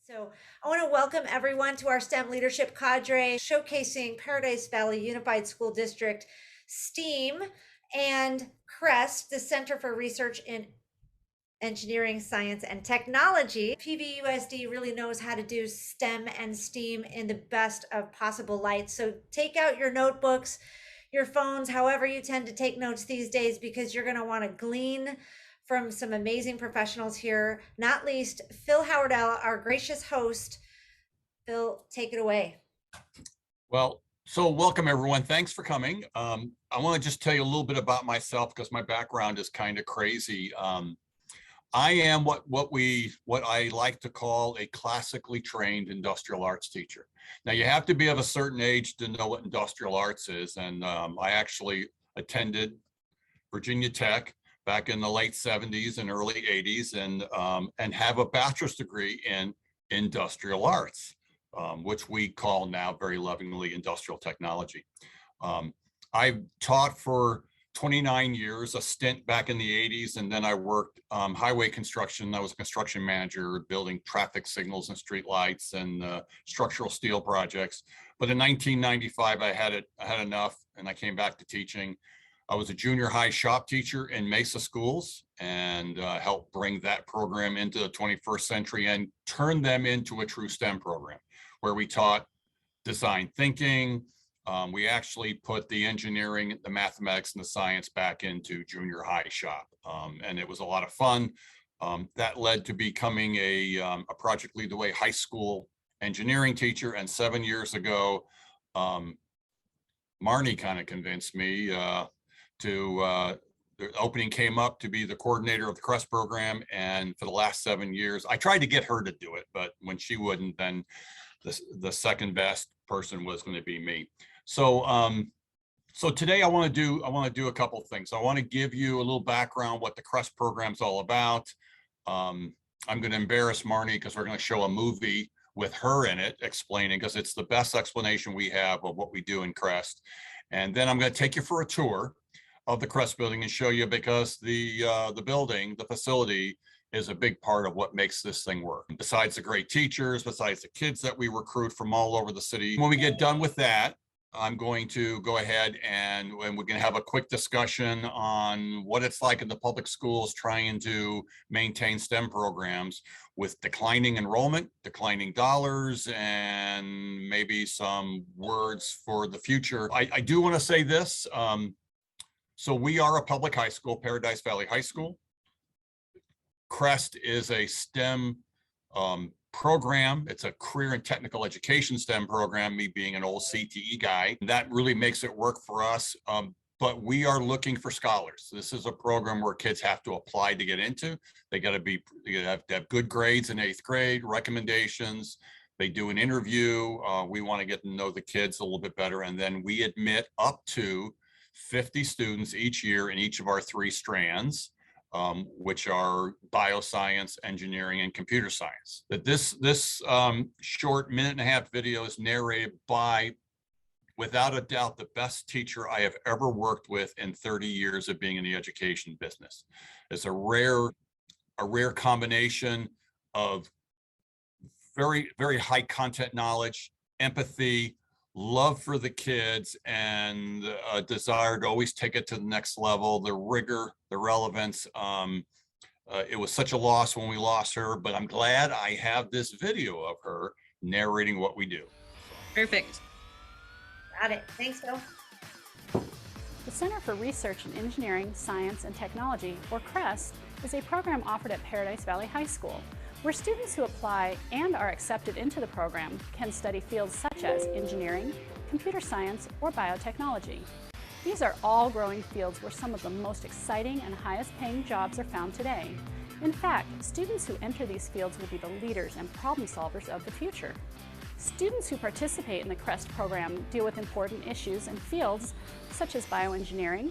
So I want to welcome everyone to our STEM leadership cadre showcasing Paradise Valley Unified School District, STEAM, and CREST, the Center for Research in Engineering, Science, and Technology. PVUSD really knows how to do STEM and STEAM in the best of possible light. So take out your notebooks, your phones, however you tend to take notes these days, because you're going to want to glean from some amazing professionals here, not least Phil Howardell, our gracious host. Phil, take it away. Well, so welcome everyone. Thanks for coming. I want to just tell you a little bit about myself because my background is kind of crazy. I am what I like to call a classically trained industrial arts teacher. Now you have to be of a certain age to know what industrial arts is, and I actually attended Virginia Tech back in the late 70s and early 80s, and have a bachelor's degree in industrial arts, which we call now very lovingly industrial technology. I've taught for 29 years, a stint back in the 80s, and then I worked highway construction. I was a construction manager building traffic signals and street lights and structural steel projects. But in 1995, I had enough, and I came back to teaching. I was a junior high shop teacher in Mesa schools and helped bring that program into the 21st century and turn them into a true STEM program where we taught design thinking. We actually put the engineering, the mathematics, and the science back into junior high shop. And it was a lot of fun. That led to becoming a Project Lead the Way high school engineering teacher. And 7 years ago, Marnie kind of convinced me the opening came up to be the coordinator of the CREST program. And for the last 7 years, I tried to get her to do it, but when she wouldn't, then the second best person was going to be me. So today I want to do a couple of things. I want to give you a little background what the CREST program's all about. I'm going to embarrass Marnie because we're going to show a movie with her in it explaining, because it's the best explanation we have of what we do in CREST. And then I'm going to take you for a tour of the CREST building and show you, because the building, the facility, is a big part of what makes this thing work. Besides the great teachers, besides the kids that we recruit from all over the city. When we get done with that, I'm going to go ahead and we're going to have a quick discussion on what it's like in the public schools trying to maintain STEM programs with declining enrollment, declining dollars, and maybe some words for the future. I do want to say this. So we are a public high school, Paradise Valley High School. CREST is a STEM program. It's a career and technical education STEM program, me being an old CTE guy. That really makes it work for us. But we are looking for scholars. This is a program where kids have to apply to get into. They have to have good grades in 8th grade, recommendations. They do an interview. We want to get to know the kids a little bit better. And then we admit up to 50 students each year in each of our 3 strands, which are bioscience, engineering, and computer science. That this short 1.5-minute video is narrated by, without a doubt, the best teacher I have ever worked with in 30 years of being in the education business. It's a rare combination of very, very high content knowledge, empathy, love for the kids, and a desire to always take it to the next level, the rigor, the relevance. It was such a loss when we lost her, but I'm glad I have this video of her narrating what we do. Perfect. Got it. Thanks, Phil. The Center for Research in Engineering, Science, and Technology, or CREST, is a program offered at Paradise Valley High School, where students who apply and are accepted into the program can study fields such as engineering, computer science, or biotechnology. These are all growing fields where some of the most exciting and highest paying jobs are found today. In fact, students who enter these fields will be the leaders and problem solvers of the future. Students who participate in the CREST program deal with important issues in fields such as bioengineering,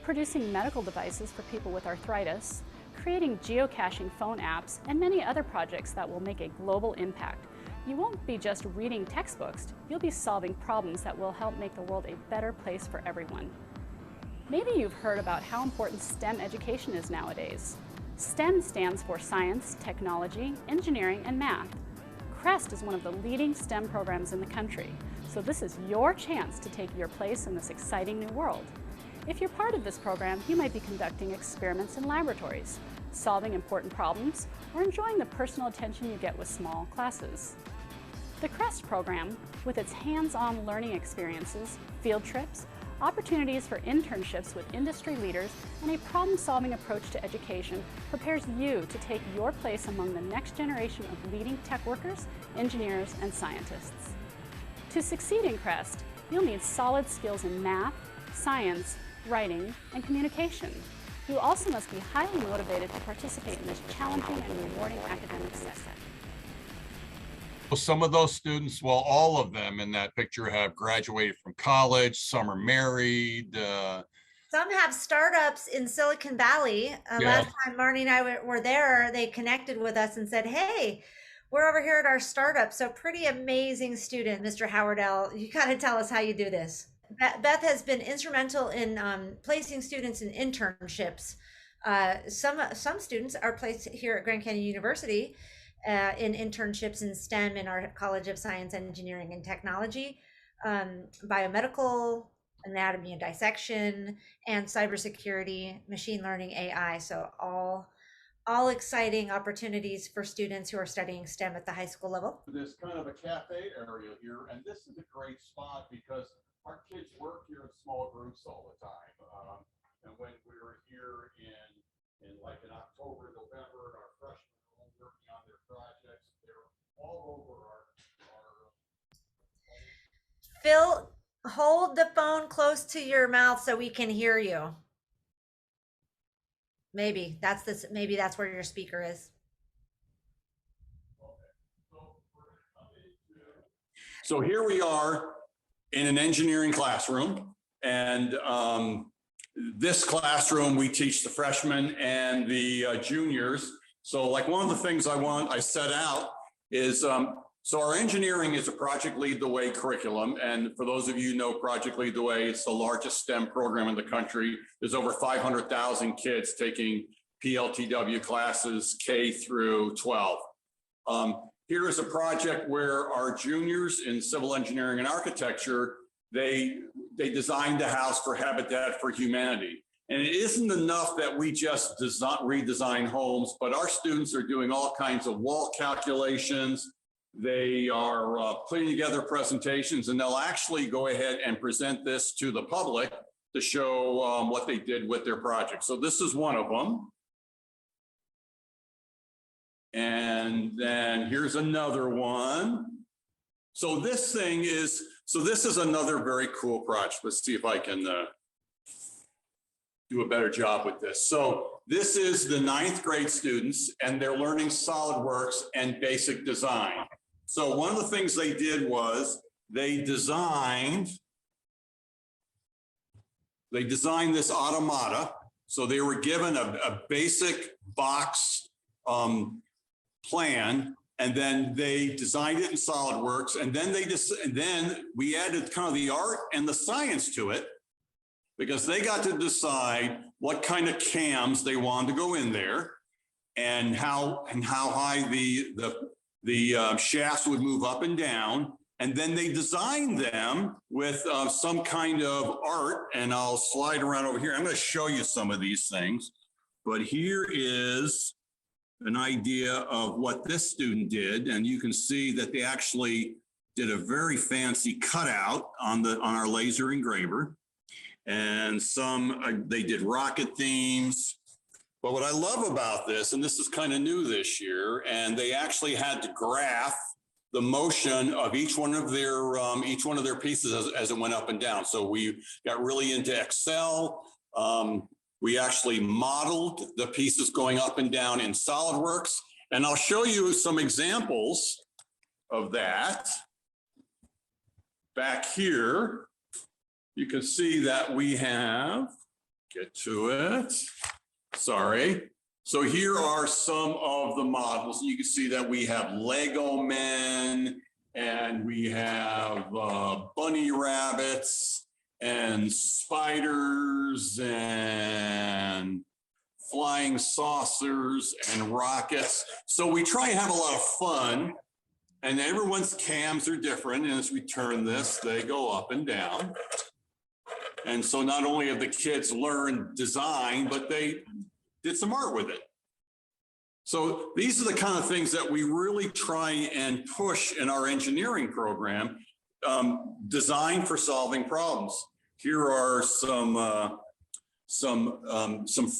producing medical devices for people with arthritis, creating geocaching phone apps, and many other projects that will make a global impact. You won't be just reading textbooks, you'll be solving problems that will help make the world a better place for everyone. Maybe you've heard about how important STEM education is nowadays. STEM stands for science, technology, engineering, and math. CREST is one of the leading STEM programs in the country, so this is your chance to take your place in this exciting new world. If you're part of this program, you might be conducting experiments in laboratories, solving important problems, or enjoying the personal attention you get with small classes. The CREST program, with its hands-on learning experiences, field trips, opportunities for internships with industry leaders, and a problem-solving approach to education, prepares you to take your place among the next generation of leading tech workers, engineers, and scientists. To succeed in CREST, you'll need solid skills in math, science, writing, and communication. You also must be highly motivated to participate in this challenging and rewarding academic session. Well, some of those students, well, all of them in that picture have graduated from college. Some are married. Some have startups in Silicon Valley. Last time Marnie and I were there, they connected with us and said, hey, we're over here at our startup. So pretty amazing student, Mr. Howardell. You got to tell us how you do this. Beth has been instrumental in placing students in internships. Some students are placed here at Grand Canyon University in internships in STEM in our College of Science, Engineering, and Technology, biomedical, anatomy and dissection, and cybersecurity, machine learning, AI. So all exciting opportunities for students who are studying STEM at the high school level. There's kind of a cafe area here, and this is a great spot because our kids work here in small groups all the time. And when we were here in October, November, our freshmen were working on their projects. They're all over our Phil, hold the phone close to your mouth so we can hear you. Maybe that's where your speaker is. So here we are in an engineering classroom, and this classroom we teach the freshmen and the juniors. So like one of the things I set out is so our engineering is a Project Lead the Way curriculum. And for those of you who know Project Lead the Way, it's the largest STEM program in the country. There's over 500,000 kids taking PLTW classes K through 12. Here is a project where our juniors in civil engineering and architecture, they designed a house for Habitat for Humanity. And it isn't enough that we just redesign homes, but our students are doing all kinds of wall calculations. They are putting together presentations, and they'll actually go ahead and present this to the public to show what they did with their project. So this is one of them. And then here's another one. So this is another very cool project. Let's see if I can do a better job with this. So this is the 9th grade students, and they're learning SolidWorks and basic design. So one of the things they did was they designed this automata. So they were given a basic box plan, and then they designed it in SolidWorks, and then we added kind of the art and the science to it, because they got to decide what kind of cams they wanted to go in there, and how high the shafts would move up and down. And then they designed them with some kind of art. And I'll slide around over here. I'm going to show you some of these things. But here is an idea of what this student did. And you can see that they actually did a very fancy cutout on our laser engraver. And they did rocket themes. But what I love about this, and this is kind of new this year, and they actually had to graph the motion of each one of their pieces as it went up and down. So we got really into Excel. We actually modeled the pieces going up and down in SolidWorks. And I'll show you some examples of that. Back here, you can see that we have, get to it. Sorry. So here are some of the models. You can see that we have Lego men, and we have bunny rabbits and spiders and flying saucers and rockets. So we try and have a lot of fun And everyone's cams are different. And as we turn this, they go up and down. And so not only have the kids learned design, but they did some art with it. So these are the kind of things that we really try and push in our engineering program, design for solving problems. Here are some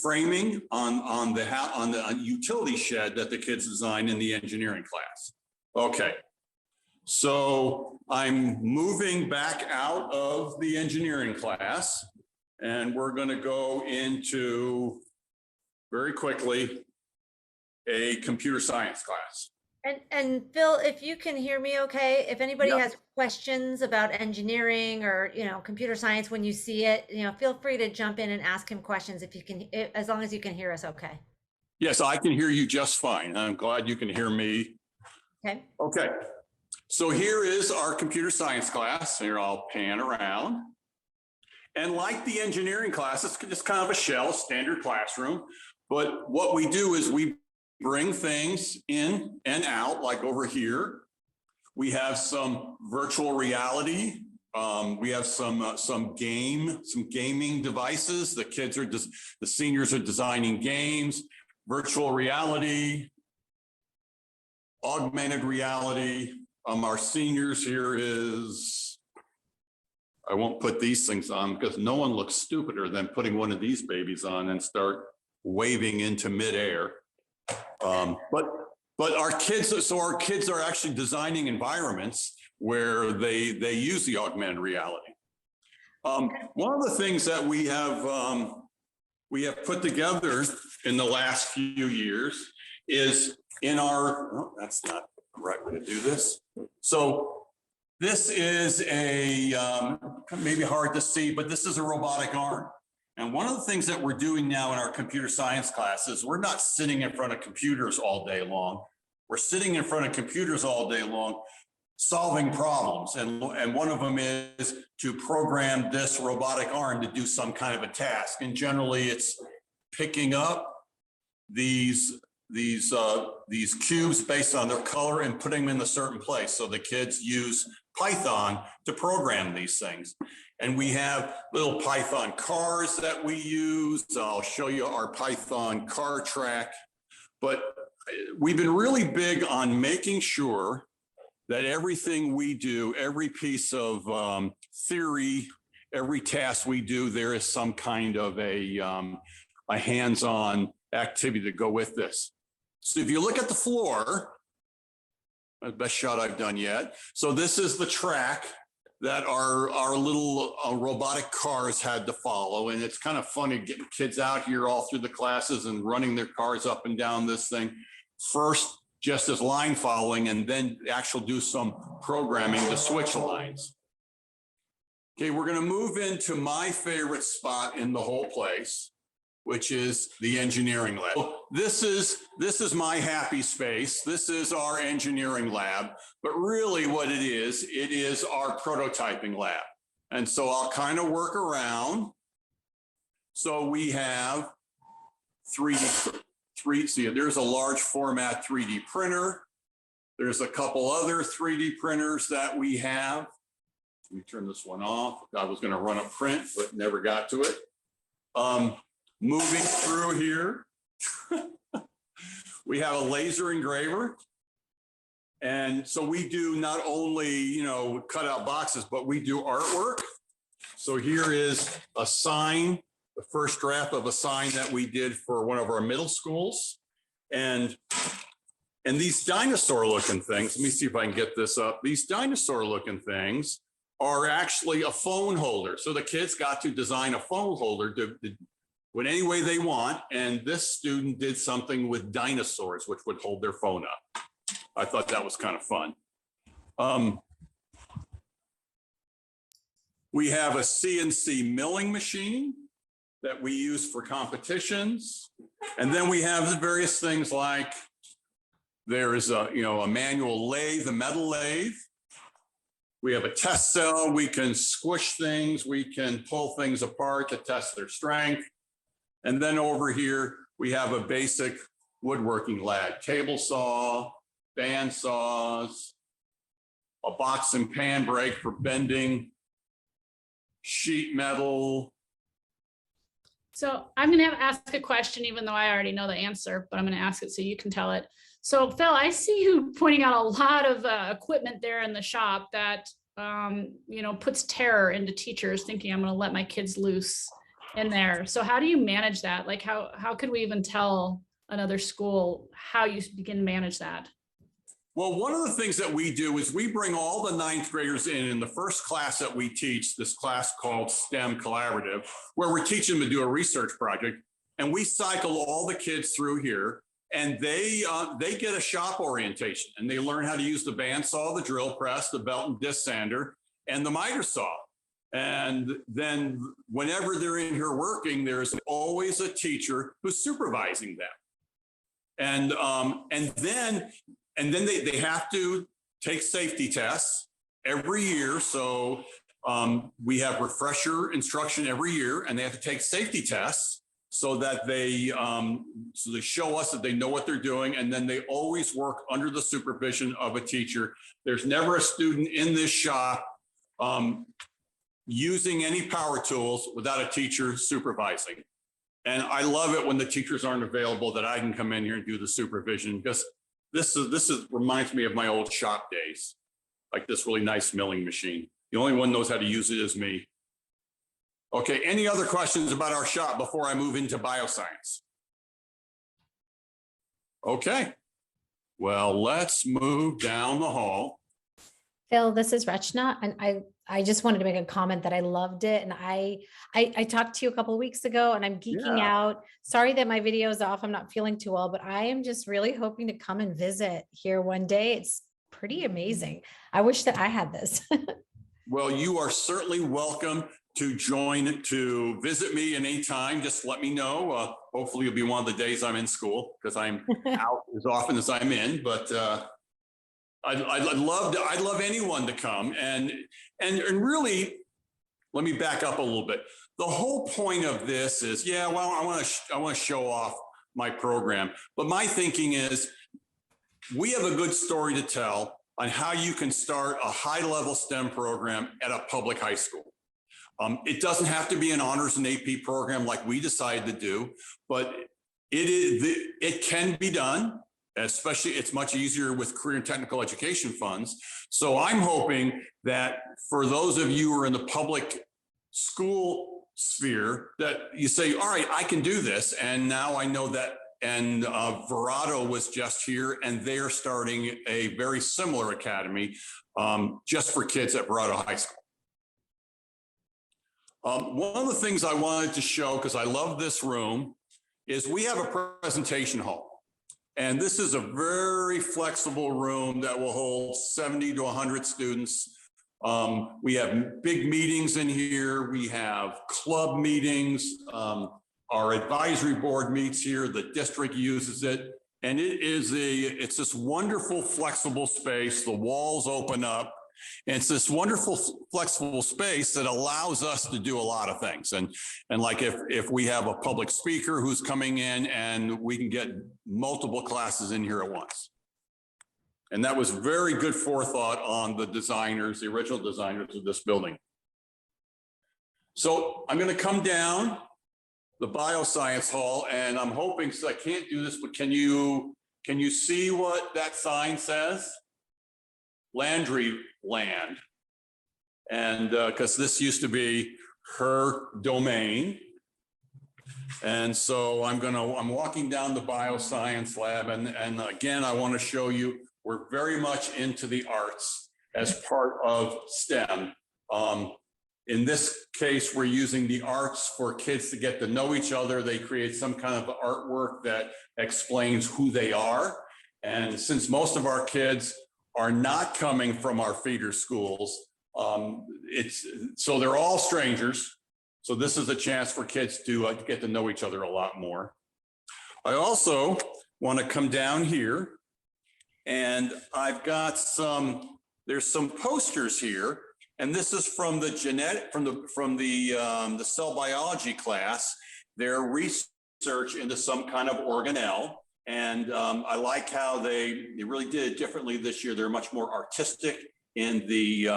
framing on the utility shed that the kids designed in the engineering class. Okay, so I'm moving back out of the engineering class, and we're going to go into, very quickly, a computer science class. And Phil, if you can hear me okay, if anybody has questions about engineering or, computer science when you see it, feel free to jump in and ask him questions if you can, as long as you can hear us okay. Yes, I can hear you just fine. I'm glad you can hear me. Okay. Okay. So here is our computer science class. Here, I'll pan around. And like the engineering class, it's just kind of a shell, standard classroom. But what we do is we bring things in and out, like over here. We have some virtual reality. We have some gaming devices. The seniors are designing games, virtual reality, augmented reality. Our seniors here is, I won't put these things on because no one looks stupider than putting one of these babies on and start waving into midair. But our kids are actually designing environments where they use the augmented reality. One of the things that we have put together in the last few years is in our, oh, that's not the right way to do this. So this is maybe hard to see, but this is a robotic arm. And one of the things that we're doing now in our computer science classes, we're not sitting in front of computers all day long. We're sitting in front of computers all day long, solving problems. And one of them is to program this robotic arm to do some kind of a task. And generally it's picking up these cubes based on their color and putting them in a certain place. So the kids use Python to program these things. And we have little Python cars that we use. I'll show you our Python car track. But we've been really big on making sure that everything we do, every piece of theory, every task we do, there is some kind of a hands-on activity to go with this. So if you look at the floor, the best shot I've done yet. So this is the track that our little robotic cars had to follow. And it's kind of funny getting kids out here all through the classes and running their cars up and down this thing. First, just as line following, and then actually do some programming to switch lines. Okay, we're gonna move into my favorite spot in the whole place, which is the engineering lab. This is my happy space. This is our engineering lab, but really what it is our prototyping lab. And so I'll kind of work around. So we have see, there's a large format 3D printer. There's a couple other 3D printers that we have. Let me turn this one off. I was gonna run a print, but never got to it. Moving through here, we have a laser engraver. And so we do not only, cut out boxes, but we do artwork. So here is a sign, the first draft of a sign that we did for one of our middle schools. And these dinosaur looking things, let me see if I can get this up. These dinosaur looking things are actually a phone holder. So the kids got to design a phone holder to with any way they want. And this student did something with dinosaurs, which would hold their phone up. I thought that was kind of fun. We have a CNC milling machine that we use for competitions. And then we have various things like there is a manual lathe, a metal lathe. We have a test cell. We can squish things. We can pull things apart to test their strength. And then over here, we have a basic woodworking lab, table saw, band saws, a box and pan brake for bending, sheet metal. So I'm going to ask a question, even though I already know the answer, but I'm going to ask it so you can tell it. So Phil, I see you pointing out a lot of equipment there in the shop that, puts terror into teachers thinking I'm going to let my kids loose in there. So how do you manage that? Like how could we even tell another school how you begin to manage that? Well, one of the things that we do is we bring all the ninth graders in the first class that we teach, this class called STEM Collaborative, where we're teaching them to do a research project. And we cycle all the kids through here, and they get a shop orientation, and they learn how to use the bandsaw, the drill press, the belt and disc sander, and the miter saw. And then whenever they're in here working, there's always a teacher who's supervising them. And then they have to take safety tests every year. So we have refresher instruction every year, and they have to take safety tests so that they show us that they know what they're doing. And then they always work under the supervision of a teacher. There's never a student in this shop using any power tools without a teacher supervising. And I love it when the teachers aren't available, that I can come in here and do the supervision, because this reminds me of my old shop days, like this really nice milling machine. The only one knows how to use it is me. Okay, any other questions about our shop before I move into bioscience? Okay, well, let's move down the hall. Phil, this is Rachna, and I just wanted to make a comment that I loved it. And I talked to you a couple of weeks ago, and I'm geeking out. Sorry that my video is off. I'm not feeling too well, but I am just really hoping to come and visit here one day. It's pretty amazing. I wish that I had this. Well, you are certainly welcome to to visit me anytime. Just let me know. Hopefully it'll be one of the days I'm in school, because I'm out as often as I'm in, but I'd love anyone to come, and really, let me back up a little bit. The whole point of this is, I want to show off my program, but my thinking is we have a good story to tell on how you can start a high-level STEM program at a public high school. It doesn't have to be an honors and AP program like we decided to do, but it can be done. Especially, it's much easier with career and technical education funds. So I'm hoping that for those of you who are in the public school sphere, that you say, all right, I can do this. And now I know that, and Verado was just here, and they're starting a very similar academy just for kids at Verado High School. One of the things I wanted to show, because I love this room, is we have a presentation hall. And this is a very flexible room that will hold 70 to 100 students. We have big meetings in here. We have club meetings. Our advisory board meets here. The district uses it. And it's this wonderful, flexible space. The walls open up. And it's this wonderful, flexible space that allows us to do a lot of things. And like if we have a public speaker who's coming in, and we can get multiple classes in here at once. And that was very good forethought on the original designers of this building. So I'm going to come down the Bioscience Hall, and I'm hoping, so I can't do this, but can you see what that sign says? Landry Land. And because this used to be her domain. And so I'm walking down the bioscience lab, and again, I want to show you, we're very much into the arts as part of STEM. In this case, we're using the arts for kids to get to know each other. They create some kind of artwork that explains who they are. And since most of our kids are not coming from our feeder schools, so they're all strangers. So this is a chance for kids to get to know each other a lot more. I also want to come down here, and I've got there's some posters here, and this is from the the cell biology class, their research into some kind of organelle. And I like how they really did it differently this year. They're much more artistic in the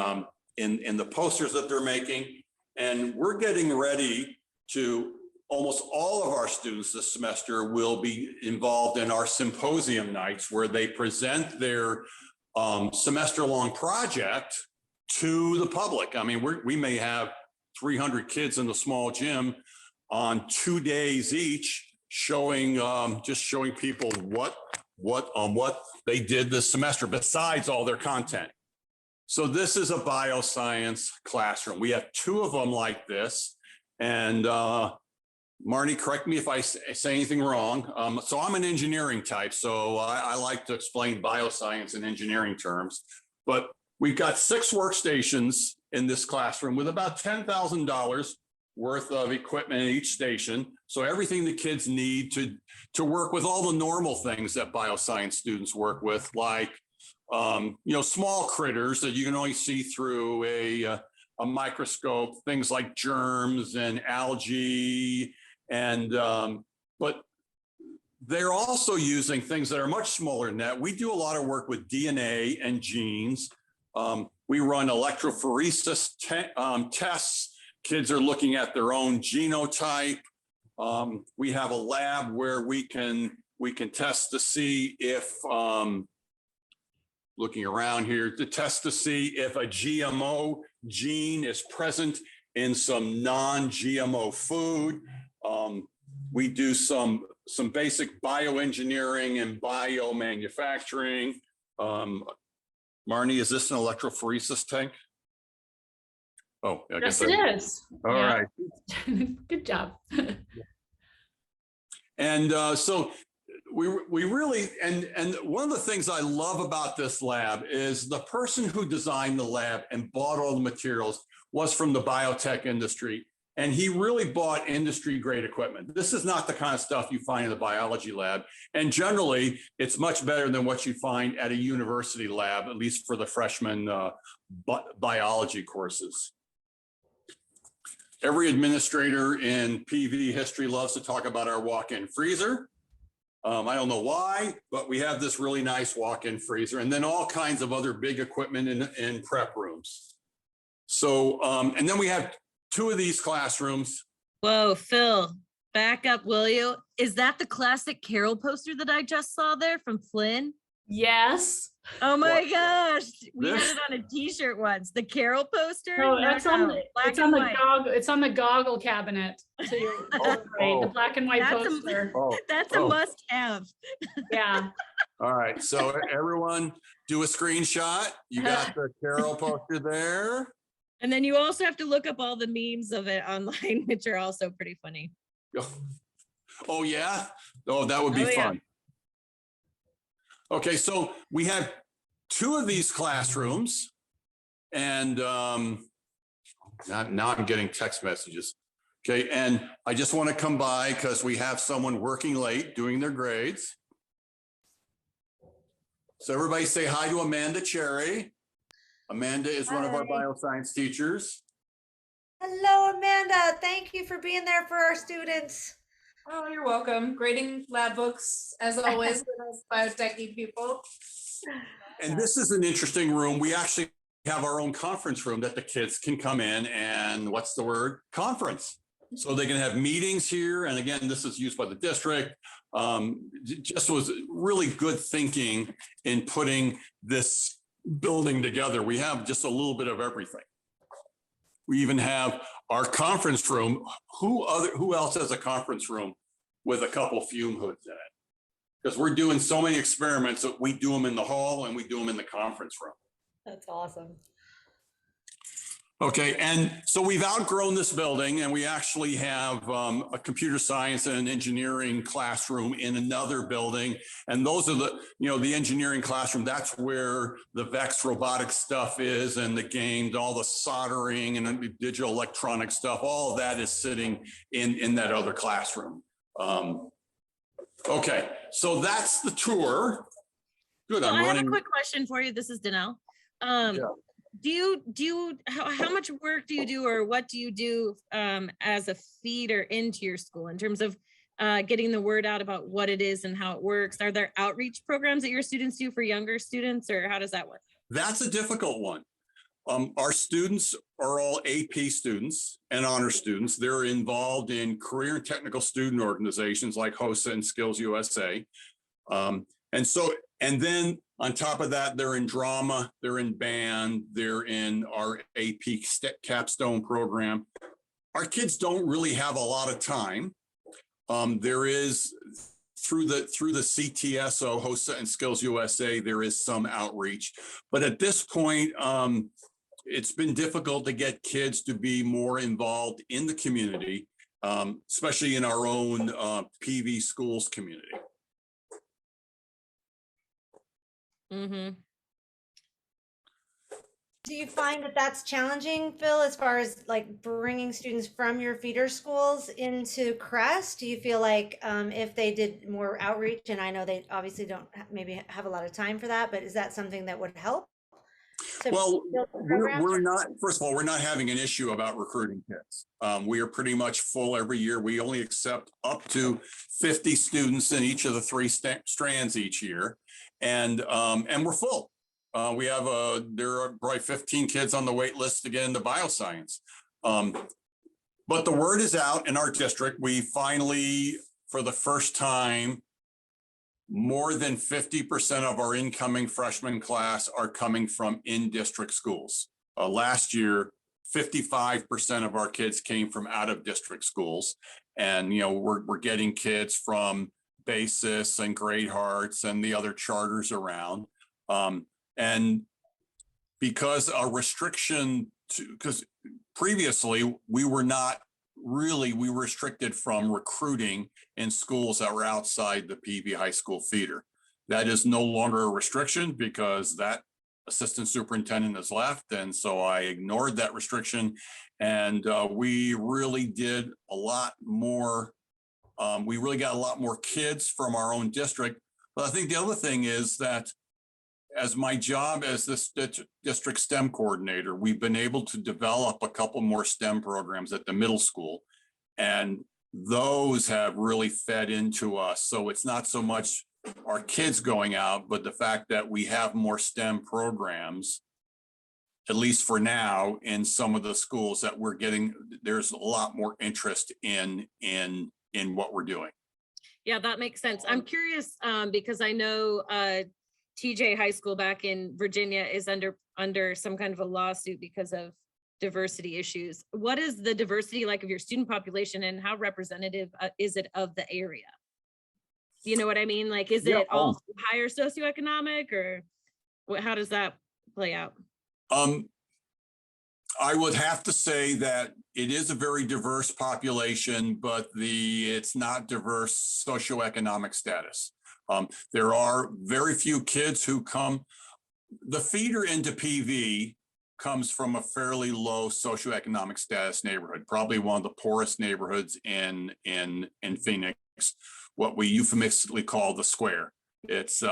in the posters that they're making. And we're getting ready to, almost all of our students this semester will be involved in our symposium nights, where they present their semester-long project to the public. I mean, we may have 300 kids in the small gym on 2 days each, showing just showing people what they did this semester besides all their content. So this is a bioscience classroom. We have 2 of them like this, and Marnie, correct me if I say anything wrong. So I'm an engineering type, so I like to explain bioscience in engineering terms. But we've got 6 workstations in this classroom with about $10,000 worth of equipment in each station. So everything the kids need to work with all the normal things that bioscience students work with, like small critters that you can only see through a microscope, things like germs and algae. And but they're also using things that are much smaller than that. We do a lot of work with DNA and genes. We run electrophoresis tests. Kids are looking at their own genotype. We have a lab where we can test to see if, looking around here, to test to see if a GMO gene is present in some non-GMO food. We do some basic bioengineering and biomanufacturing. Marnie, is this an electrophoresis tank? Oh, I guess Yes, it is. All right. Good job. And so we really, and one of the things I love about this lab is the person who designed the lab and bought all the materials was from the biotech industry. And he really bought industry grade equipment. This is not the kind of stuff you find in the biology lab. And generally, it's much better than what you find at a university lab, at least for the freshman biology courses. Every administrator in PV history loves to talk about our walk-in freezer. I don't know why, but we have this really nice walk-in freezer, and then all kinds of other big equipment in prep rooms. So, and then we have 2 of these classrooms. Whoa, Phil, back up, will you? Is that the classic Carol poster that I just saw there from Flynn? Yes. Oh my gosh, we This? had it on a t-shirt once. The Carol poster? No, that's on the black it's on and the white. goggle. It's on the goggle cabinet. To your right, the black and white That's a- poster. That's a must-have. Yeah. All right, so everyone do a screenshot. You got the Carol poster there. And then you also have to look up all the memes of it online, which are also pretty funny. Oh yeah? Oh, that would be Oh, yeah. fun. Okay, so we have 2 of these classrooms, and now I'm getting text messages. Okay, and I just want to come by because we have someone working late doing their grades. So everybody say hi to Amanda Cherry. Amanda is one of our Hi. bioscience teachers. Hello, Amanda. Thank you for being there for our students. Oh, you're welcome. Grading lab books, as always, with us biotechy people. And this is an interesting room. We actually have our own conference room that the kids can come in and, what's the word? Conference. So they can have meetings here. And again, this is used by the district. Just was really good thinking in putting this building together. We have just a little bit of everything. We even have our conference room. Who else has a conference room with a couple fume hoods in it? Because we're doing so many experiments that we do them in the hall and we do them in the conference room. That's awesome. Okay, and so we've outgrown this building, and we actually have a computer science and engineering classroom in another building. And those are the engineering classroom. That's where the VEX robotic stuff is, and the games, all the soldering and digital electronic stuff. All of that is sitting in that other classroom. Okay, so that's the tour. Good. Well, I'm I have running. a quick question for you. This is Danelle. How much work do you do, or what do you do as a feeder into your school in terms of getting the word out about what it is and how it works? Are there outreach programs that your students do for younger students, or how does that work? That's a difficult one. Our students are all AP students and honor students. They're involved in career and technical student organizations like HOSA and Skills USA. And then on top of that, they're in drama, they're in band, they're in our AP capstone program. Our kids don't really have a lot of time. There is through the CTSO, HOSA and Skills USA, there is some outreach, but at this point, it's been difficult to get kids to be more involved in the community, especially in our own PV schools community. Mm-hmm. Do you find that that's challenging, Phil, as far as like bringing students from your feeder schools into CREST? Do you feel like if they did more outreach, and I know they obviously don't maybe have a lot of time for that, but is that something that would help? Well, we're not, first of all, we're not having an issue about recruiting kids. We are pretty much full every year. We only accept up to 50 students in each of the 3 strands each year. And we're full. We have there are probably 15 kids on the wait list to get into Bioscience. But the word is out in our district. We finally, for the first time, more than 50% of our incoming freshman class are coming from in-district schools. Last year, 55% of our kids came from out-of-district schools. And, you know, we're getting kids from Basis and Great Hearts and the other charters around. And because a restriction because previously we were restricted from recruiting in schools that were outside the PV high school feeder. That is no longer a restriction because that assistant superintendent has left. And so I ignored that restriction. And we really did a lot more. We really got a lot more kids from our own district. But I think the other thing is that as my job as this district STEM coordinator, we've been able to develop a couple more STEM programs at the middle school. And those have really fed into us. So it's not so much our kids going out, but the fact that we have more STEM programs, at least for now, in some of the schools that we're getting, there's a lot more interest in what we're doing. Yeah, that makes sense. I'm curious because I know TJ High School back in Virginia is under some kind of a lawsuit because of diversity issues. What is the diversity like of your student population and how representative is it of the area? You know what I mean? Like, is it all higher socioeconomic or how does that play out? I would have to say that it is a very diverse population, but it's not diverse socioeconomic status. There are very few kids who come. The feeder into PV comes from a fairly low socioeconomic status neighborhood, probably one of the poorest neighborhoods in Phoenix, what we euphemistically call the square. It's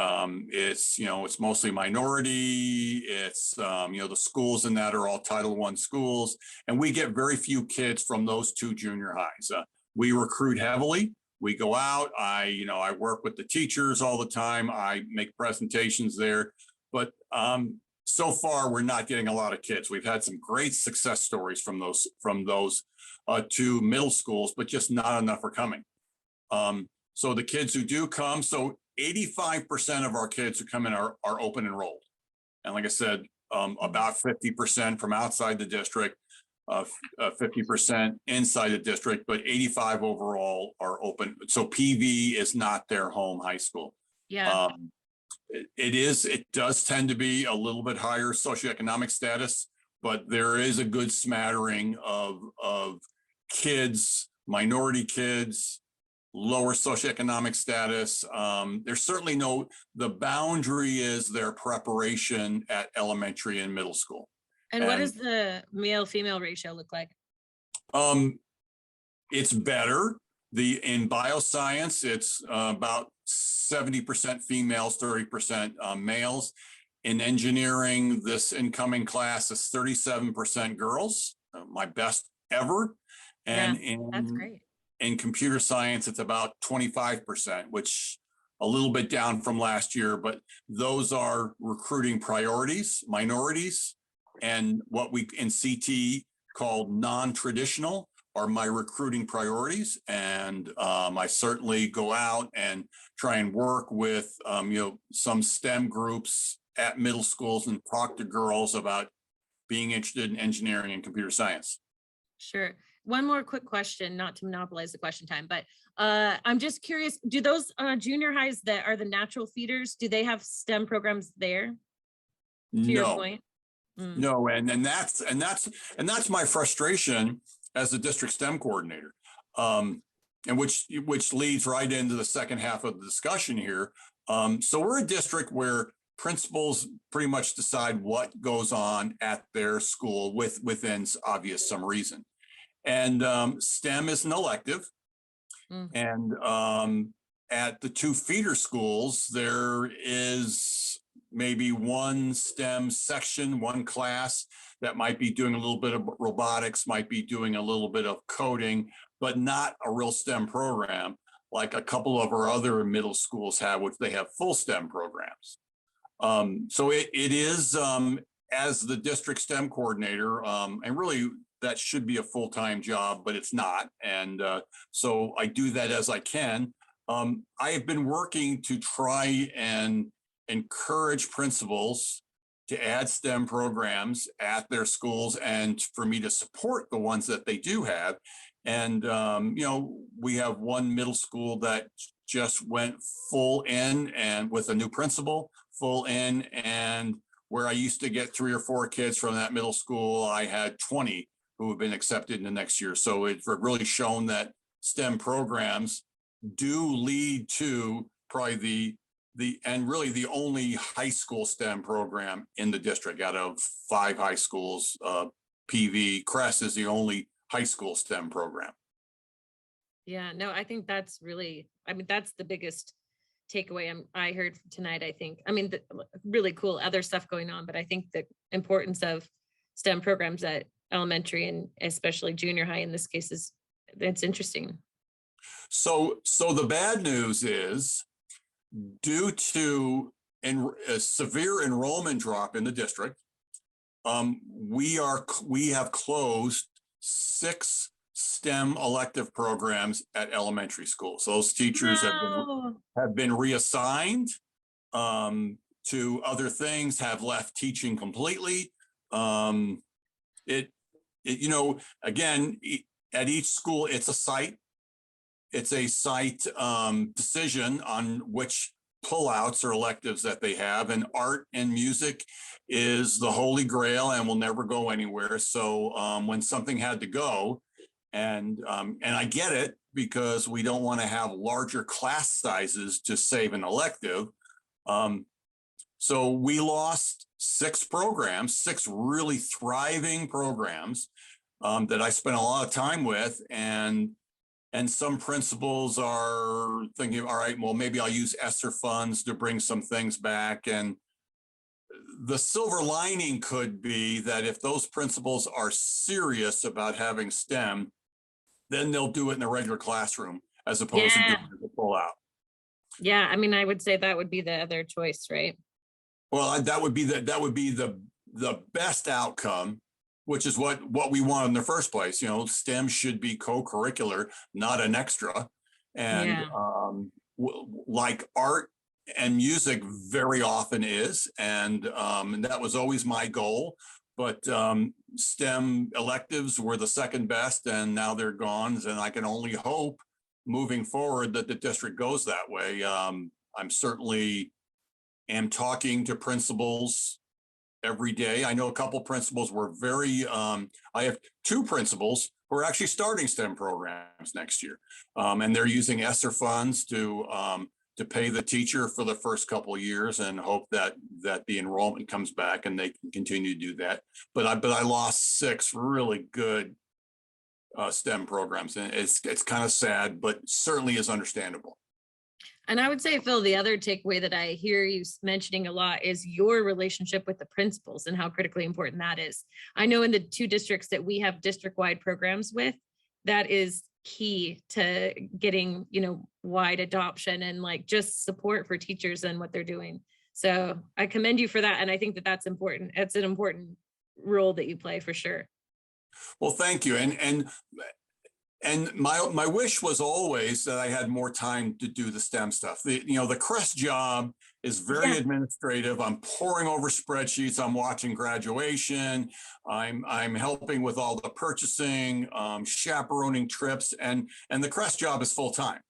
mostly minority. It's the schools in that are all Title I schools, and we get very few kids from those 2 junior highs. We recruit heavily. We go out. I work with the teachers all the time. I make presentations there, but so far we're not getting a lot of kids. We've had some great success stories from those 2 middle schools, but just not enough are coming. So the kids who do come, so 85% of our kids who come in are open enrolled. And like I said, about 50% from outside the district, 50% inside the district, but 85 overall are open. So PV is not their home high school. Yeah. It does tend to be a little bit higher socioeconomic status, but there is a good smattering of kids, minority kids, lower socioeconomic status. There's certainly the boundary is their preparation at elementary and middle school. And what does the male-female ratio look like? It's better. In bioscience, it's about 70% females, 30% males. In engineering, this incoming class is 37% girls, my best ever. And that's great. In computer science, it's about 25%, which a little bit down from last year, but those are recruiting priorities, minorities, and what we in CT called non-traditional are my recruiting priorities. And I certainly go out and try and work with, some STEM groups at middle schools and talk to girls about being interested in engineering and computer science. Sure. One more quick question, not to monopolize the question time, but I'm just curious, do those junior highs that are the natural feeders, do they have STEM programs there? To your No, point? Mm. no, and that's my frustration as the district STEM coordinator, and which leads right into the second half of the discussion here. So we're a district where principals pretty much decide what goes on at their school within obvious some reason. And STEM is an elective. Mm. And at the two feeder schools, there is maybe one STEM section, one class that might be doing a little bit of robotics, might be doing a little bit of coding, but not a real STEM program like a couple of our other middle schools have, which they have full STEM programs. So it is, as the district STEM coordinator, and really that should be a full-time job, but it's not. And so I do that as I can. I have been working to try and encourage principals to add STEM programs at their schools and for me to support the ones that they do have. And, we have one middle school that just went full in and with a new principal, full in, and where I used to get 3 or 4 kids from that middle school, I had 20 who have been accepted in the next year. So it's really shown that STEM programs do lead to probably and really the only high school STEM program in the district out of 5 high schools. CREST is the only high school STEM program. Yeah, no, I think that's really, that's the biggest takeaway I heard tonight, I think. Really cool other stuff going on, but I think the importance of STEM programs at elementary and especially junior high in this case it's interesting. So the bad news is, due to a severe enrollment drop in the district, we have closed 6 STEM elective programs at elementary schools. So those teachers have been reassigned to other things, have left teaching completely. Again, at each school, it's a site decision on which pullouts or electives that they have, and art and music is the holy grail and will never go anywhere. So when something had to go, and I get it, because we don't want to have larger class sizes to save an elective. So we lost 6 programs, 6 really thriving programs that I spent a lot of time with, and some principals are thinking, all right, well, maybe I'll use ESSER funds to bring some things back. And the silver lining could be that if those principals are serious about having STEM, then they'll do it in the regular classroom as opposed to doing the pull out. Yeah, I would say that would be the other choice, right? Well, that would be the best outcome, which is what we want in the first place. STEM should be co-curricular, not an extra. And like art and music very often is. And that was always my goal. But STEM electives were the second best, and now they're gone. And I can only hope moving forward that the district goes that way. I'm certainly am talking to principals every day. I know a couple principals were very, I have 2 principals who are actually starting STEM programs next year. And they're using ESSER funds to pay the teacher for the first couple of years and hope that the enrollment comes back and they can continue to do that. But I lost 6 really good STEM programs, and it's kind of sad, but certainly is understandable. And I would say, Phil, the other takeaway that I hear you mentioning a lot is your relationship with the principals and how critically important that is. I know in the 2 districts that we have district-wide programs with, that is key to getting, you know, wide adoption and like just support for teachers and what they're doing. So I commend you for that. And I think that that's important. It's an important role that you play for sure. Well, thank you. And my wish was always that I had more time to do the STEM stuff. The CREST job is very administrative. I'm poring over spreadsheets. I'm watching graduation. I'm helping with all the purchasing, chaperoning trips, and the CREST job is full time.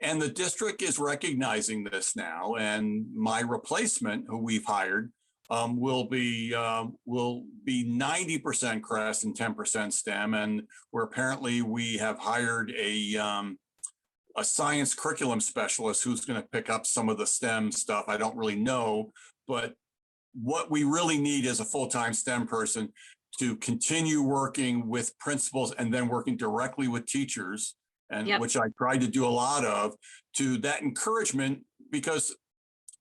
And the district is recognizing this now. And my replacement, who we've hired, will be 90% CREST and 10% STEM. And we have hired a science curriculum specialist who's going to pick up some of the STEM stuff. I don't really know, but what we really need is a full-time STEM person to continue working with principals and then working directly with teachers, and which I tried to do a lot of, to that encouragement, because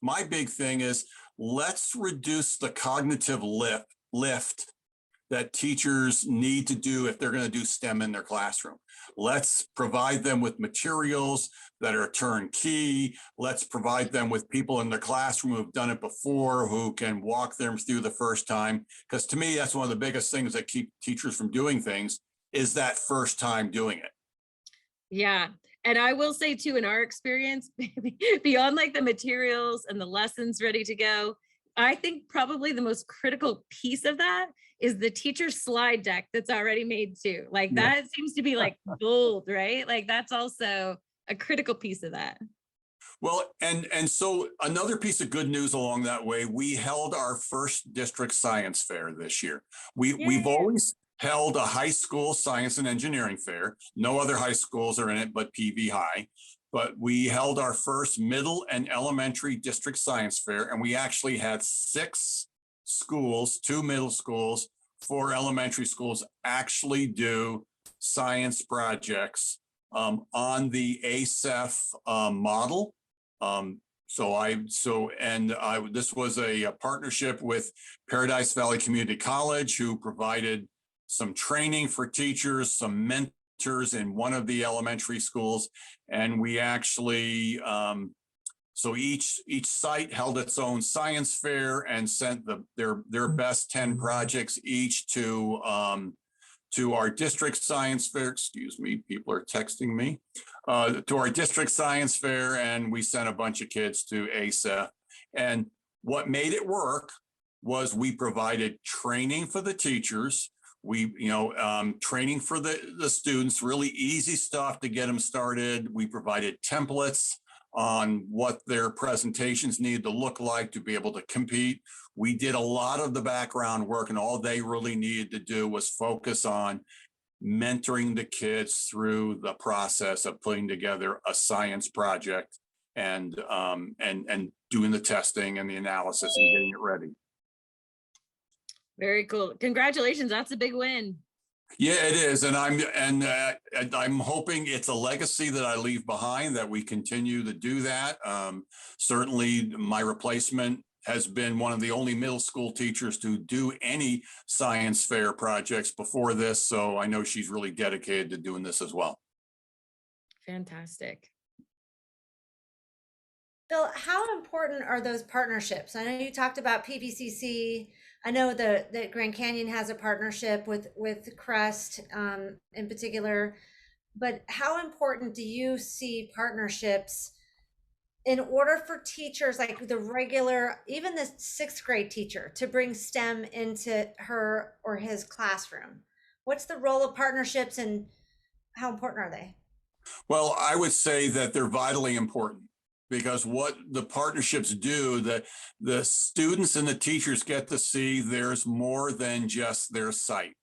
my big thing is, let's reduce the cognitive lift that teachers need to do if they're going to do STEM in their classroom. Let's provide them with materials that are turnkey. Let's provide them with people in their classroom who've done it before, who can walk them through the first time. Because to me, that's one of the biggest things that keep teachers from doing things, is that first time doing it. Yeah. And I will say too, in our experience, beyond like the materials and the lessons ready to go, I think probably the most critical piece of that is the teacher slide deck that's already made too. Like that seems to be like gold, right? Like that's also a critical piece of that. Well, and so another piece of good news along that way, we held our first district science fair this year. We've always held a high school science and engineering fair. No other high schools are in it but PV High. But we held our first middle and elementary district science fair, and we actually had 6 schools, 2 middle schools, 4 elementary schools actually do science projects on the ASEF model. This was a partnership with Paradise Valley Community College, who provided some training for teachers, some mentors in one of the elementary schools. And we actually, so each site held its own science fair and sent their best 10 projects each to our district science fair. Excuse me, people are texting me. To our district science fair, and we sent a bunch of kids to ASEF. And what made it work was we provided training for the teachers. Training for the students, really easy stuff to get them started. We provided templates on what their presentations needed to look like to be able to compete. We did a lot of the background work, and all they really needed to do was focus on mentoring the kids through the process of putting together a science project and doing the testing and the analysis and getting it ready. Very cool. Congratulations. That's a big win. Yeah, it is. And I'm hoping it's a legacy that I leave behind, that we continue to do that. Certainly my replacement has been one of the only middle school teachers to do any science fair projects before this. So I know she's really dedicated to doing this as well. Fantastic. Bill, how important are those partnerships? I know you talked about PVCC. I know that Grand Canyon has a partnership with CREST in particular, but how important do you see partnerships in order for teachers, like the regular, even the 6th grade teacher, to bring STEM into her or his classroom? What's the role of partnerships and how important are they? Well, I would say that they're vitally important, because what the partnerships do, the students and the teachers get to see there's more than just their site.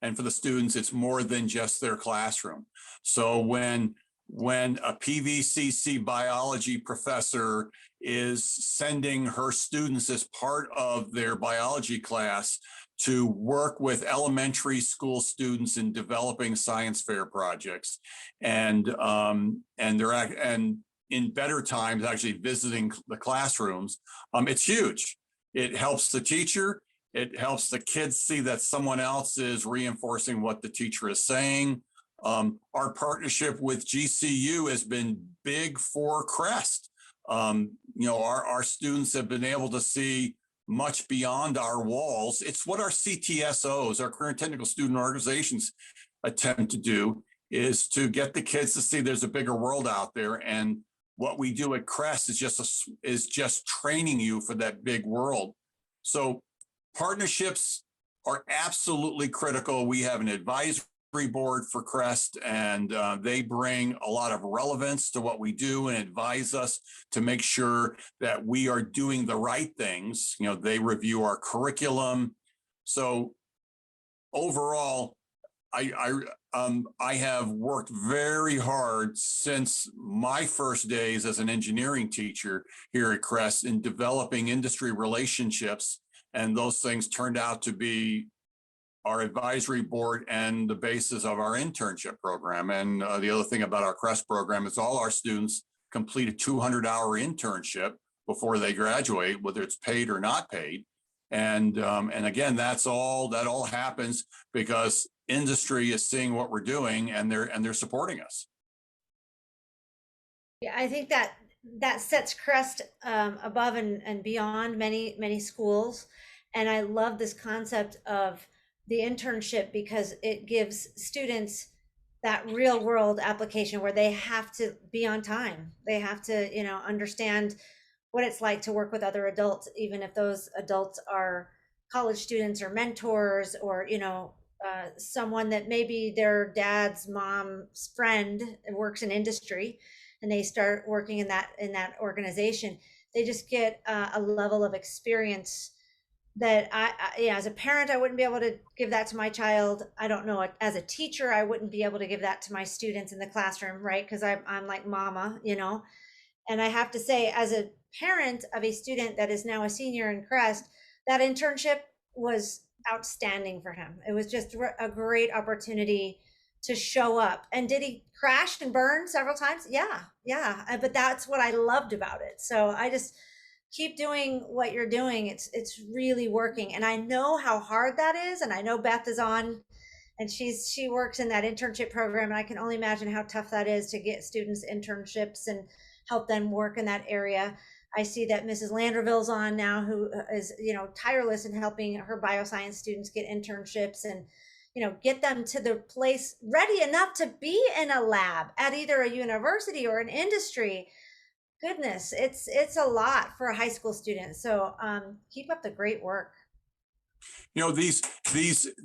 And for the students, it's more than just their classroom. So when a PVCC biology professor is sending her students as part of their biology class to work with elementary school students in developing science fair projects, and in better times actually visiting the classrooms, it's huge. It helps the teacher. It helps the kids see that someone else is reinforcing what the teacher is saying. Our partnership with GCU has been big for CREST. Our students have been able to see much beyond our walls. It's what our CTSOs, our career and technical student organizations, attempt to do, is to get the kids to see there's a bigger world out there. And what we do at CREST is just training you for that big world. So partnerships are absolutely critical. We have an advisory board for CREST, and they bring a lot of relevance to what we do and advise us to make sure that we are doing the right things. They review our curriculum. So overall, I have worked very hard since my first days as an engineering teacher here at CREST in developing industry relationships, and those things turned out to be our advisory board and the basis of our internship program. And the other thing about our CREST program is all our students complete a 200-hour internship before they graduate, whether it's paid or not paid. And again, that all happens because industry is seeing what we're doing, and they're supporting us. Yeah, I think that sets CREST above and beyond many schools. And I love this concept of the internship because it gives students that real world application where they have to be on time. They have to, understand what it's like to work with other adults, even if those adults are college students or mentors or, someone that maybe their dad's mom's friend works in industry and they start working in that organization. They just get a level of experience that I as a parent, I wouldn't be able to give that to my child. I don't know, as a teacher, I wouldn't be able to give that to my students in the classroom, right? Because I'm like mama, And I have to say, as a parent of a student that is now a senior in CREST, that internship was outstanding for him. It was just a great opportunity to show up. And did he crash and burn several times? Yeah. But that's what I loved about it. So I just keep doing what you're doing. It's really working. And I know how hard that is. And I know Beth is on and she works in that internship program. And I can only imagine how tough that is to get students internships and help them work in that area. I see that Mrs. Landerville's on now, who is, tireless in helping her bioscience students get internships and, get them to the place ready enough to be in a lab at either a university or an industry. Goodness, it's a lot for a high school student. So keep up the great work. These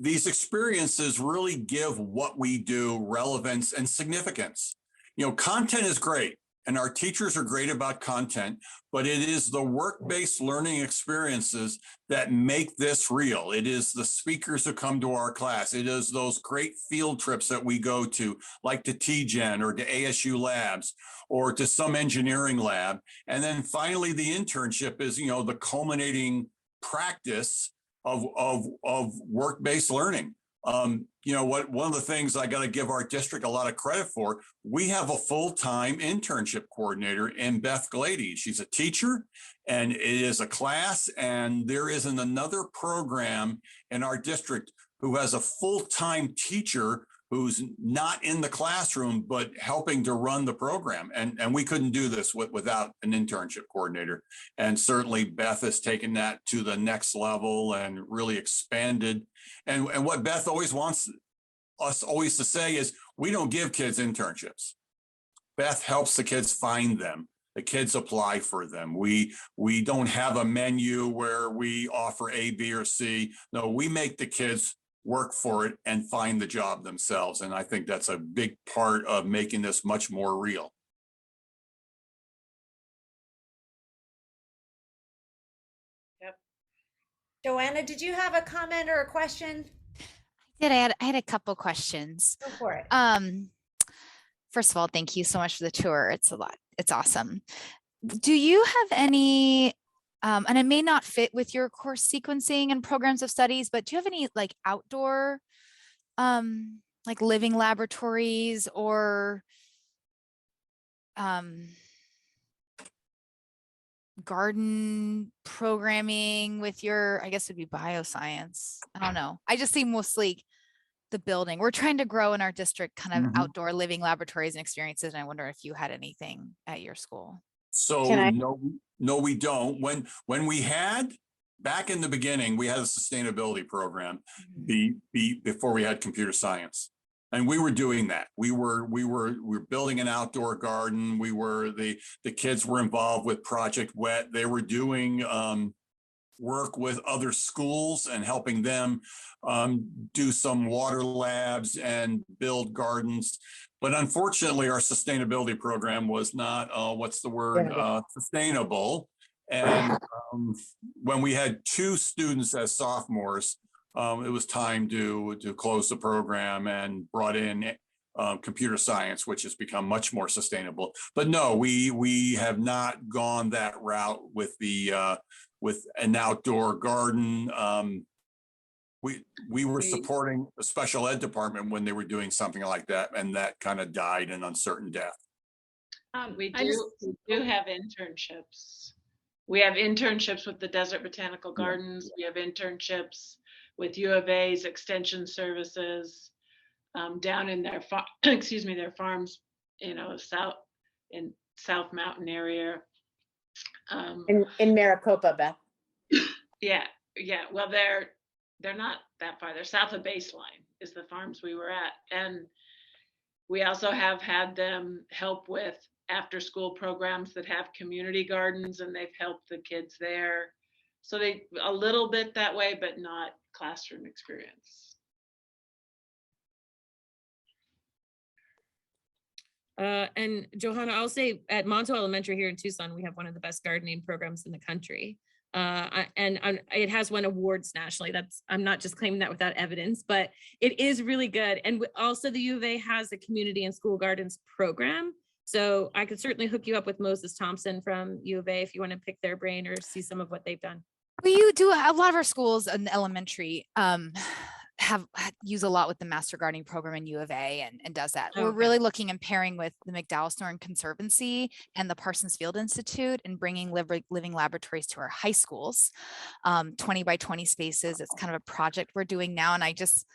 experiences really give what we do relevance and significance. Content is great, and our teachers are great about content, but it is the work-based learning experiences that make this real. It is the speakers who come to our class. It is those great field trips that we go to, like to TGen or to ASU labs or to some engineering lab. And then finally, the internship is, the culminating practice of work-based learning. One of the things I got to give our district a lot of credit for, we have a full-time internship coordinator in Beth Glady. She's a teacher and it is a class, and there isn't another program in our district who has a full-time teacher who's not in the classroom, but helping to run the program. And we couldn't do this without an internship coordinator. And certainly Beth has taken that to the next level and really expanded. And what Beth always wants us to say is, we don't give kids internships. Beth helps the kids find them. The kids apply for them. We don't have a menu where we offer A, B, or C. No, we make the kids work for it and find the job themselves. And I think that's a big part of making this much more real. Yep. Joanna, did you have a comment or a question? I had a couple questions. Go for it. First of all, thank you so much for the tour. It's a lot. It's awesome. Do you have any, and it may not fit with your course sequencing and programs of studies, but do you have any like outdoor, like living laboratories or garden programming with your, I guess it would be bioscience. I don't know. I just see mostly the building. We're trying to grow in our district, kind of Mhm. outdoor living laboratories and experiences. And I wonder if you had anything at your school. So Can I- no, we don't. When we had, back in the beginning, we had a sustainability program before we had computer science. And we were doing that. We were building an outdoor garden. The kids were involved with Project Wet. They were doing work with other schools and helping them do some water labs and build gardens. But unfortunately, our sustainability program was not, what's the word, sustainable. And when we had 2 students as sophomores, it was time to close the program and brought in computer science, which has become much more sustainable. But no, we have not gone that route with with an outdoor garden. We were supporting the special ed department when they were doing something like that, and that kind of died an uncertain death. We I just- do have internships. We have internships with the Desert Botanical Gardens. We have internships with U of A's Extension Services down in their their farms, South Mountain area. In Maricopa, Beth. Yeah. Well, they're not that far. They're south of Baseline is the farms we were at. And we also have had them help with after school programs that have community gardens, and they've helped the kids there. So they a little bit that way, but not classroom experience. And Johanna, I'll say at Monto Elementary here in Tucson, we have one of the best gardening programs in the country. And it has won awards nationally. I'm not just claiming that without evidence, but it is really good. And also the U of A has a community and school gardens program. So I could certainly hook you up with Moses Thompson from U of A if you want to pick their brain or see some of what they've done. Well, you do a lot of our schools in the elementary use a lot with the master gardening program in U of A and does that. We're Okay. really looking and pairing with the McDowell Thorne Conservancy and the Parsons Field Institute and bringing living laboratories to our high schools, 20 by 20 spaces. It's kind of a project we're doing now. And I just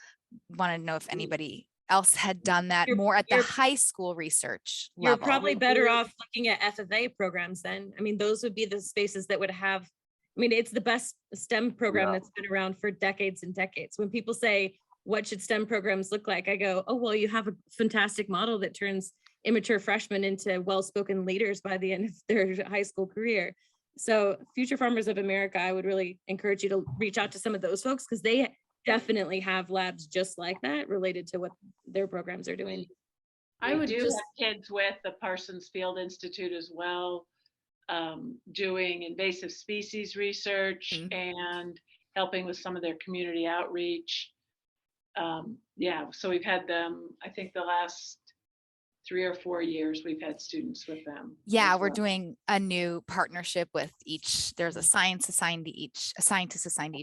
want to know if anybody else had done that more at the high school research You're level. probably better off looking at FFA programs then. I mean, those would be the spaces that would have, I mean, it's the best STEM program that's been around for decades and decades. When people say, what should STEM programs look like? I go, oh, well, you have a fantastic model that turns immature freshmen into well-spoken leaders by the end of their high school career. So Future Farmers of America, I would really encourage you to reach out to some of those folks because they definitely have labs just like that related to what their programs are doing. I would do just have kids with the Parsons Field Institute as well, doing invasive species research and helping with some of their community outreach. So we've had them, I think the last 3 or 4 years, we've had students with them. Yeah, as we're well. doing a new partnership with each, there's a scientist assigned to each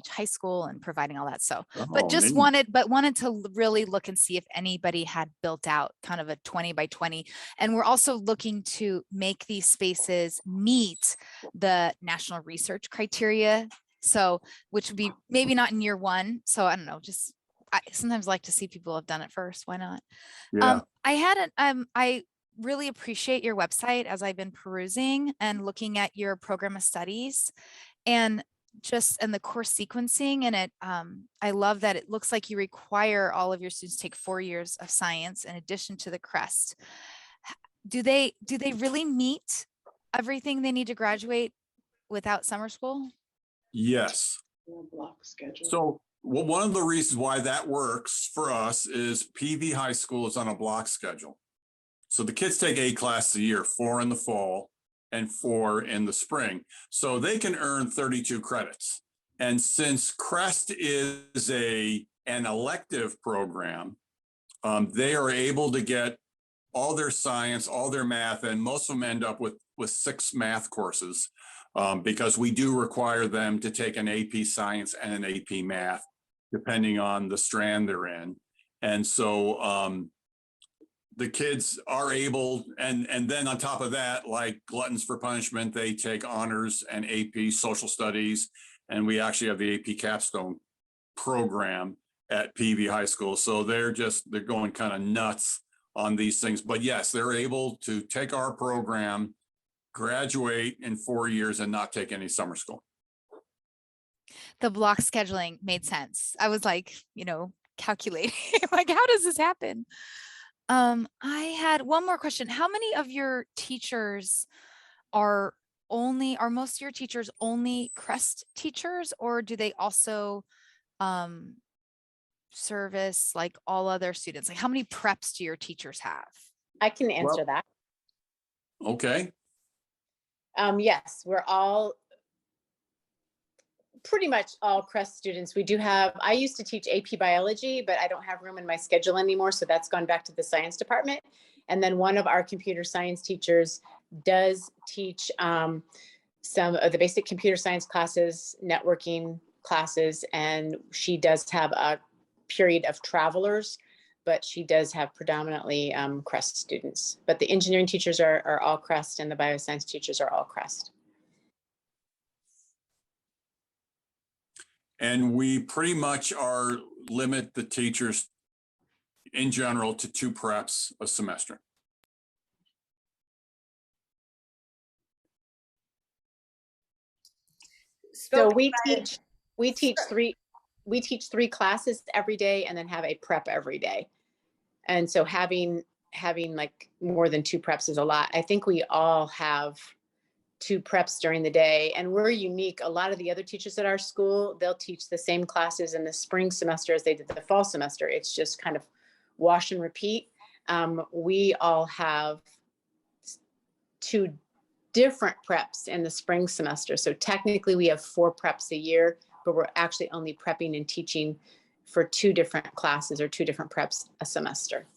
high school and providing all that. So, but just neat. wanted to really look and see if anybody had built out kind of a 20 by 20. And we're also looking to make these spaces meet the national research criteria. So, which would be maybe not in year 1. So I don't know, just I sometimes like to see people have done it first. Why not? Yeah. I really appreciate your website as I've been perusing and looking at your program of studies and the course sequencing. And it, I love that it looks like you require all of your students to take 4 years of science in addition to the CREST. Do they really meet everything they need to graduate without summer school? Yes. Block schedule. So well, one of the reasons why that works for us is PV High School is on a block schedule. So the kids take 8 classes a year, 4 in the fall and 4 in the spring. So they can earn 32 credits. And since CREST is an elective program, they are able to get all their science, all their math, and most of them end up with 6 math courses because we do require them to take an AP Science and an AP Math, depending on the strand they're in. And so the kids are able, and then on top of that, like Gluttons for Punishment, they take honors and AP Social Studies, and we actually have the AP Capstone program. at PV High School. So they're going kind of nuts on these things. But yes, they're able to take our program, graduate in 4 years, and not take any summer school. The block scheduling made sense. I was like, calculating, like, how does this happen? I had one more question. How many of your teachers are most of your teachers only CREST teachers, or do they also service like all other students? Like, how many preps do your teachers have? I can answer Well, that. Okay. Yes, we're all pretty much all CREST students. I used to teach AP biology, but I don't have room in my schedule anymore. So that's gone back to the science department. And then one of our computer science teachers does teach some of the basic computer science classes, networking classes, and she does have a period of travelers, but she does have predominantly CREST students. But the engineering teachers are all CREST, and the bioscience teachers are all CREST. And we pretty much limit the teachers in general to 2 preps a semester. So we teach 3 classes every day and then have a prep every day. And so having like more than 2 preps is a lot. I think we all have 2 preps during the day, and we're unique. A lot of the other teachers at our school, they'll teach the same classes in the spring semester as they did the fall semester. It's just kind of wash and repeat. We all have 2 different preps in the spring semester. So technically we have 4 preps a year, but we're actually only prepping and teaching for 2 different classes or 2 different preps a semester.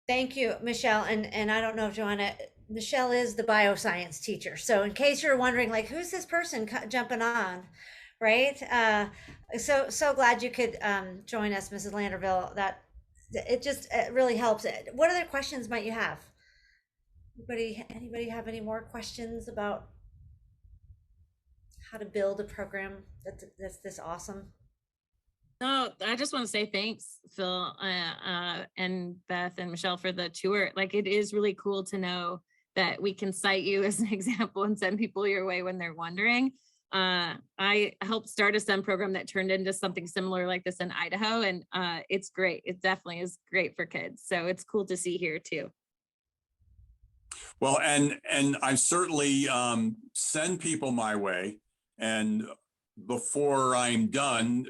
Thank you, Michelle. And I don't know if Joanna, Michelle is the bioscience teacher. So in case you're wondering, like, who's this person jumping on, right? So glad you could join us, Mrs. Landerville. It really helps. What other questions might you have? Anybody have any more questions about how to build a program that's this awesome? No, I just want to say thanks, Phil, and Beth and Michelle for the tour. Like, it is really cool to know that we can cite you as an example and send people your way when they're wondering. I helped start a STEM program that turned into something similar like this in Idaho, and it's great. It definitely is great for kids. So it's cool to see here too. Well, and I certainly send people my way. And before I'm done,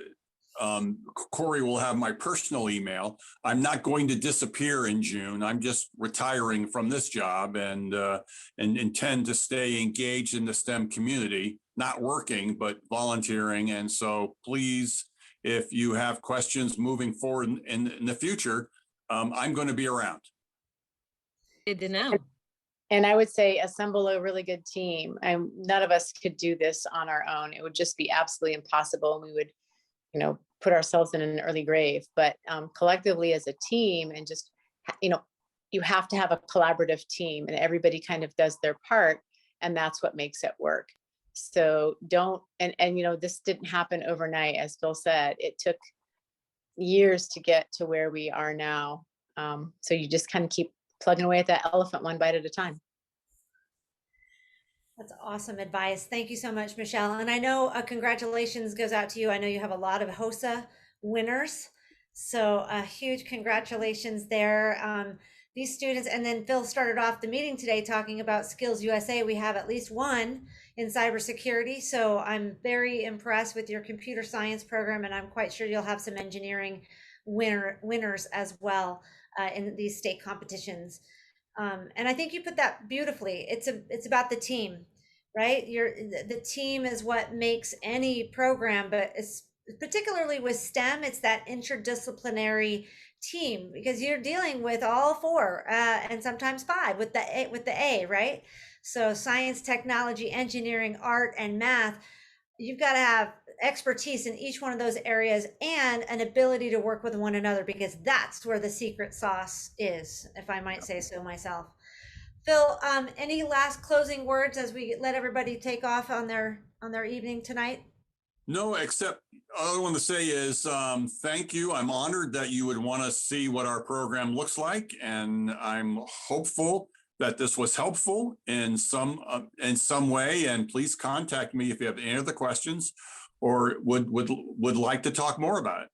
Corey will have my personal email. I'm not going to disappear in June. I'm just retiring from this job and intend to stay engaged in the STEM community, not working, but volunteering. And so please, if you have questions moving forward in the future, I'm going to be around. Good to know. And I would say assemble a really good team. None of us could do this on our own. It would just be absolutely impossible. And we would, put ourselves in an early grave. But collectively as a team, and just, you have to have a collaborative team, and everybody kind of does their part, and that's what makes it work. So this didn't happen overnight. As Phil said, it took years to get to where we are now. So you just kind of keep plugging away at that elephant one bite at a time. That's awesome advice. Thank you so much, Michelle. And I know congratulations goes out to you. I know you have a lot of HOSA winners. So a huge congratulations there. These students, and then Phil started off the meeting today talking about Skills USA. We have at least one in cybersecurity. So I'm very impressed with your computer science program, and I'm quite sure you'll have some engineering winners as well in these state competitions. And I think you put that beautifully. It's about the team, right? The team is what makes any program, but it's particularly with STEM, it's that interdisciplinary team, because you're dealing with all 4 and sometimes 5 with the A, right? So science, technology, engineering, art, and math. You've got to have expertise in each one of those areas and an ability to work with one another, because that's where the secret sauce is, if I might say so myself. Phil, any last closing words as we let everybody take off on their evening tonight? No, except all I want to say is thank you. I'm honored that you would want to see what our program looks like, and I'm hopeful that this was helpful in some way. And please contact me if you have any other questions or would like to talk more about it.